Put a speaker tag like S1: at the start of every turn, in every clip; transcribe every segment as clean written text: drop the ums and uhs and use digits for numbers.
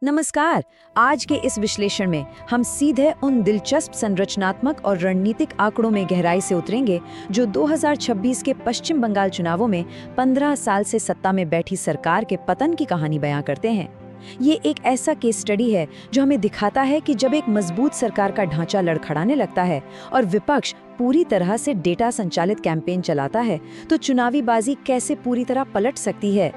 S1: नमस्कार। आज के इस विश्लेषण में हम सीधे उन दिलचस्प संरचनात्मक और रणनीतिक आंकड़ों में गहराई से उतरेंगे जो 2026 के पश्चिम बंगाल चुनावों में 15 साल से सत्ता में बैठी सरकार के पतन की कहानी बयां करते हैं। ये एक ऐसा केस स्टडी है जो हमें दिखाता है कि जब एक मजबूत सरकार का ढांचा लड़खड़ाने लगता है और विपक्ष पूरी तरह से डेटा संचालित कैंपेन चलाता है तो चुनावी बाजी कैसे पूरी तरह पलट सकती है।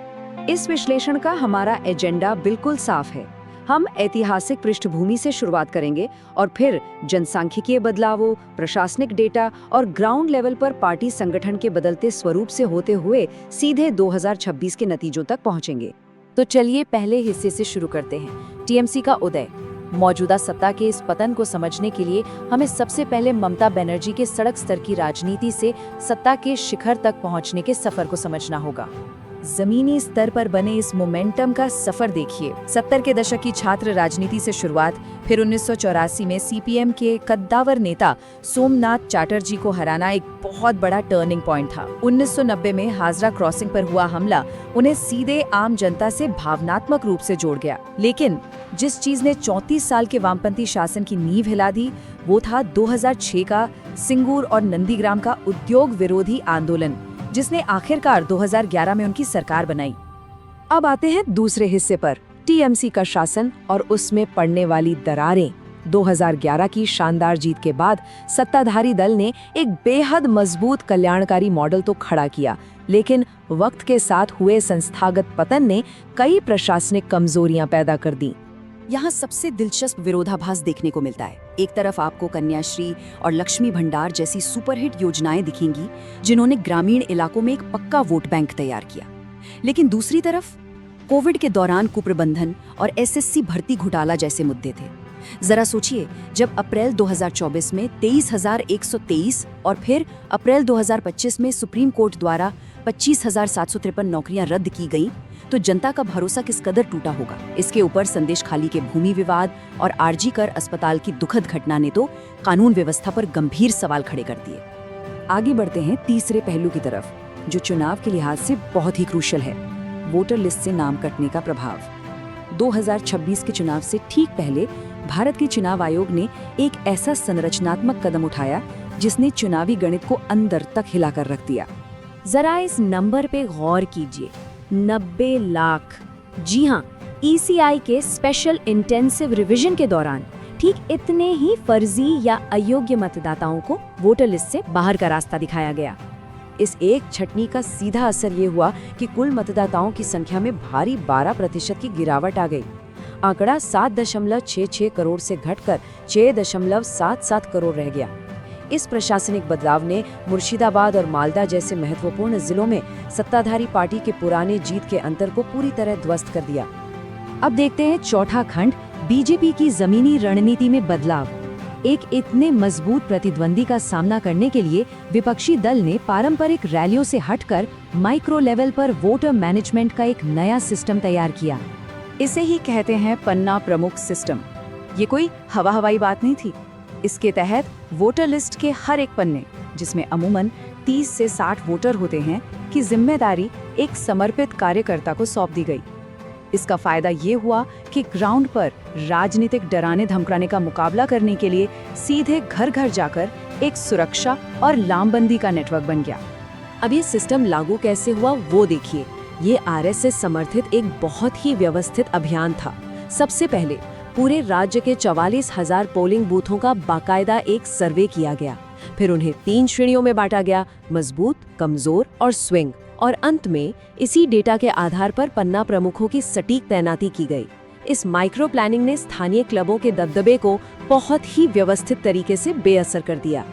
S1: इस विश्लेषण का हमारा एजेंडा बिल्कुल साफ है। हम ऐतिहासिक पृष्ठभूमि से शुरुआत करेंगे और फिर जनसांख्यिकीय बदलावों, प्रशासनिक डेटा और ग्राउंड लेवल पर पार्टी संगठन के बदलते स्वरूप से होते हुए सीधे 2026 के नतीजों तक पहुंचेंगे। तो चलिए पहले हिस्से से शुरू करते हैं, टीएमसी का उदय। मौजूदा सत्ता के इस पतन को समझने के लिए हमें सबसे पहले ममता बनर्जी के सड़क स्तर की राजनीति से सत्ता के शिखर तक पहुंचने के सफर को समझना होगा। जमीनी स्तर पर बने इस मोमेंटम का सफर देखिए। 70 के दशक की छात्र राजनीति से शुरुआत, फिर 1984 में सीपीएम के कद्दावर नेता सोमनाथ चैटर्जी को हराना एक बहुत बड़ा टर्निंग पॉइंट था। 1990 में हाजरा क्रॉसिंग पर हुआ हमला उन्हें सीधे आम जनता से भावनात्मक रूप से जोड़ गया। लेकिन जिस चीज ने 34 साल के वामपंथी शासन की नींव हिला दी वो था 2006 का सिंगूर और नंदीग्राम का उद्योग विरोधी आंदोलन, जिसने आखिरकार 2011 में उनकी सरकार बनाई। अब आते हैं दूसरे हिस्से पर, टीएमसी का शासन और उसमें पड़ने वाली दरारें। 2011 की शानदार जीत के बाद सत्ताधारी दल ने एक बेहद मजबूत कल्याणकारी मॉडल तो खड़ा किया, लेकिन वक्त के साथ हुए संस्थागत पतन ने कई प्रशासनिक कमजोरियां पैदा कर दी। यहाँ सबसे दिलचस्प विरोधाभास देखने को मिलता है। एक तरफ आपको कन्याश्री और लक्ष्मी भंडार जैसी सुपरहिट योजनाएं दिखेंगी जिन्होंने ग्रामीण इलाकों में एक पक्का वोट बैंक तैयार किया, लेकिन दूसरी तरफ कोविड के दौरान कुप्रबंधन और एसएससी भर्ती घोटाला जैसे मुद्दे थे। जरा सोचिए, जब अप्रैल 2024 में 23,123 और फिर अप्रैल 2025 में सुप्रीम कोर्ट द्वारा 25,753 नौकरियां रद्द की गईं, तो जनता का भरोसा किस कदर टूटा होगा। इसके ऊपर संदेश खाली के भूमि विवाद और आरजी कर अस्पताल की दुखद घटना ने तो कानून व्यवस्था पर गंभीर सवाल खड़े कर दिए। आगे बढ़ते हैं तीसरे पहलू की तरफ, जो चुनाव के लिहाज से बहुत ही क्रूशल है, वोटर लिस्ट से नाम कटने का प्रभाव। 2026 के चुनाव से ठीक पहले भारत के चुनाव आयोग ने एक ऐसा संरचनात्मक कदम उठाया जिसने चुनावी गणित को अंदर तक हिलाकर रख दिया। जरा इस नंबर पे गौर कीजिए, 90 लाख। जी हाँ, ईसीआई के स्पेशल इंटेंसिव रिवीजन के दौरान ठीक इतने ही फर्जी या अयोग्य मतदाताओं को वोटर लिस्ट से बाहर का रास्ता दिखाया गया। इस एक छटनी का सीधा असर ये हुआ कि कुल मतदाताओं की संख्या में भारी 12% की गिरावट आ गई। आंकड़ा 7.66 करोड़ से घटकर 6.77 करोड़ रह गया। इस प्रशासनिक बदलाव ने मुर्शिदाबाद और मालदा जैसे महत्वपूर्ण जिलों में सत्ताधारी पार्टी के पुराने जीत के अंतर को पूरी तरह ध्वस्त कर दिया। अब देखते हैं चौथा खंड, बीजेपी की जमीनी रणनीति में बदलाव। एक इतने मजबूत प्रतिद्वंदी का सामना करने के लिए विपक्षी दल ने पारंपरिक रैलियों से हटकर माइक्रो लेवल पर वोटर मैनेजमेंट का एक नया सिस्टम तैयार किया। इसे ही कहते हैं पन्ना प्रमुख सिस्टम। ये कोई हवाई बात नहीं थी। इसके तहत वोटर लिस्ट के हर एक पन्ने, जिसमें अमूमन 30 से 60 वोटर होते हैं, की जिम्मेदारी एक समर्पित कार्यकर्ता को सौंप दी गई। इसका फायदा ये हुआ कि ग्राउंड पर राजनीतिक डराने धमकाने का मुकाबला करने के लिए सीधे घर घर जाकर एक सुरक्षा और लामबंदी का नेटवर्क बन गया। अब ये सिस्टम लागू कैसे हुआ वो देखिए। ये आरएसएस समर्थित एक बहुत ही व्यवस्थित अभियान था। सबसे पहले पूरे राज्य के 44,000 पोलिंग बूथों का बाकायदा एक सर्वे किया गया। फिर उन्हें 3 श्रेणियों में बांटा गया, मजबूत, कमजोर और स्विंग। और अंत में इसी डेटा के आधार पर पन्ना प्रमुखों की सटीक तैनाती की गई। इस माइक्रो प्लानिंग ने स्थानीय क्लबों के दबदबे को बहुत ही व्यवस्थित तरीके से बेअसर कर दिया।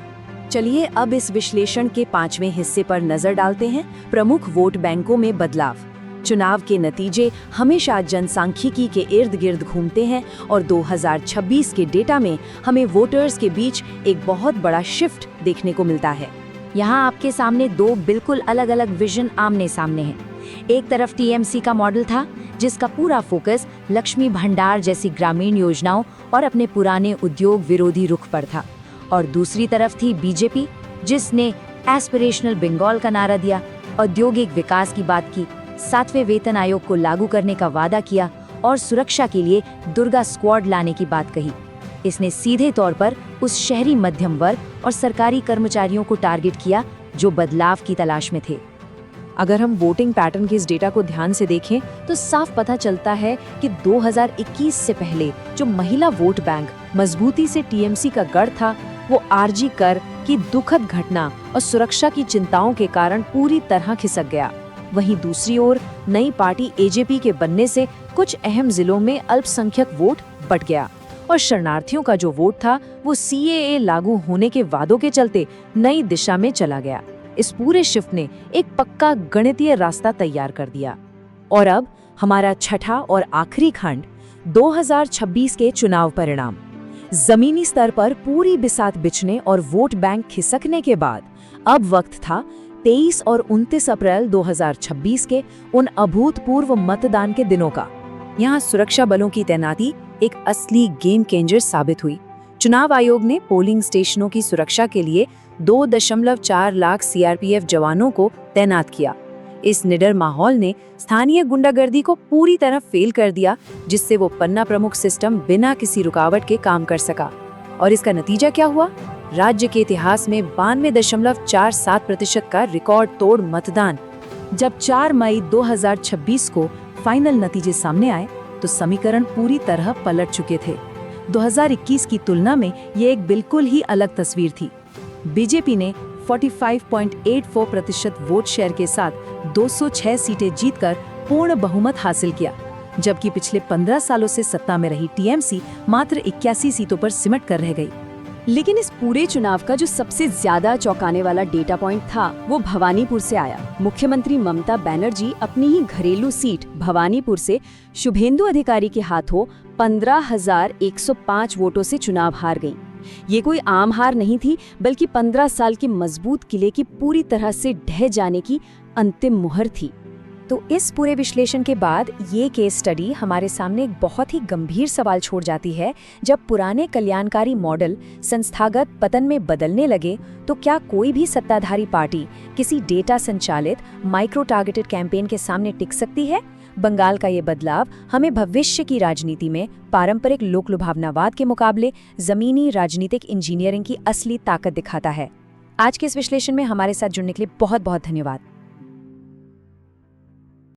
S1: चलिए अब इस विश्लेषण के 5वें हिस्से पर नजर डालते हैं, प्रमुख वोट बैंकों में बदलाव। चुनाव के नतीजे हमेशा जनसांख्यिकी के इर्द गिर्द घूमते हैं और 2026 के डेटा में हमें वोटर्स के बीच एक बहुत बड़ा शिफ्ट देखने को मिलता है। यहाँ आपके सामने 2 बिल्कुल अलग अलग विजन आमने सामने हैं। एक तरफ टीएमसी का मॉडल था जिसका पूरा फोकस लक्ष्मी भंडार जैसी ग्रामीण योजनाओं और अपने पुराने उद्योग विरोधी रुख पर था, और दूसरी तरफ थी बीजेपी जिसने एस्पिरेशनल बंगाल का नारा दिया, औद्योगिक विकास की बात की, 7वें वेतन आयोग को लागू करने का वादा किया और सुरक्षा के लिए दुर्गा स्क्वाड लाने की बात कही। इसने सीधे तौर पर उस शहरी मध्यम वर्ग और सरकारी कर्मचारियों को टारगेट किया जो बदलाव की तलाश में थे। अगर हम वोटिंग पैटर्न के इस डेटा को ध्यान से देखें तो साफ पता चलता है कि 2021 से पहले जो महिला वोट बैंक मजबूती से टीएमसी का गढ़ था, वो आरजी कर की दुखद घटना और सुरक्षा की चिंताओं के कारण पूरी तरह खिसक गया। वहीं दूसरी ओर नई पार्टी एजेपी के बनने से कुछ अहम जिलों में अल्पसंख्यक वोट बढ़ गया और शरणार्थियों का जो वोट था वो सीएए लागू होने के वादों के चलते नई दिशा में चला गया। इस पूरे शिफ्ट ने एक पक्का गणितीय रास्ता तैयार कर दिया। और अब हमारा छठा और आखिरी खंड 2026 के चुनाव परिणाम। जमीनी स्तर पर पूरी बिसात बिछने और वोट बैंक खिसकने के बाद अब वक्त था 23 और 29 अप्रैल 2026 के उन अभूतपूर्व मतदान के दिनों का। यहाँ सुरक्षा बलों की तैनाती एक असली गेम चेंजर साबित हुई। चुनाव आयोग ने पोलिंग स्टेशनों की सुरक्षा के लिए 2.4 लाख सीआरपीएफ जवानों को तैनात किया। इस निडर माहौल ने स्थानीय गुंडागर्दी को पूरी तरह फेल कर दिया, जिससे वो पन्ना प्रमुख सिस्टम बिना किसी रुकावट के काम कर सका। और इसका नतीजा क्या हुआ? राज्य के इतिहास में 92.47% का रिकॉर्ड तोड़ मतदान। जब 4 मई 2026 को फाइनल नतीजे सामने आए तो समीकरण पूरी तरह पलट चुके थे। 2021 की तुलना में ये एक बिल्कुल ही अलग तस्वीर थी। बीजेपी ने 45.84% वोट शेयर के साथ 206 सीटें जीतकर पूर्ण बहुमत हासिल किया, जबकि पिछले 15 सालों से सत्ता में रही टीएमसी मात्र 81 सीटों पर सिमट कर रह गई।
S2: लेकिन इस पूरे चुनाव का जो सबसे ज्यादा चौंकाने वाला डेटा पॉइंट था वो भवानीपुर से आया। मुख्यमंत्री ममता बनर्जी अपनी ही घरेलू सीट भवानीपुर से शुभेंदु अधिकारी के हाथों 15,105 वोटों से चुनाव हार गईं। ये कोई आम हार नहीं थी, बल्कि 15 साल के मजबूत किले की पूरी तरह से ढह जाने की अंतिम मुहर थी।
S1: तो इस पूरे विश्लेषण के बाद ये केस स्टडी हमारे सामने एक बहुत ही गंभीर सवाल छोड़ जाती है। जब पुराने कल्याणकारी मॉडल संस्थागत पतन में बदलने लगे तो क्या कोई भी सत्ताधारी पार्टी किसी डेटा संचालित माइक्रो टारगेटेड कैंपेन के सामने टिक सकती है? बंगाल का ये बदलाव हमें भविष्य की राजनीति में पारंपरिक लोकलुभावनावाद के मुकाबले जमीनी राजनीतिक इंजीनियरिंग की असली ताकत दिखाता है। आज के इस विश्लेषण में हमारे साथ जुड़ने के लिए बहुत बहुत धन्यवाद।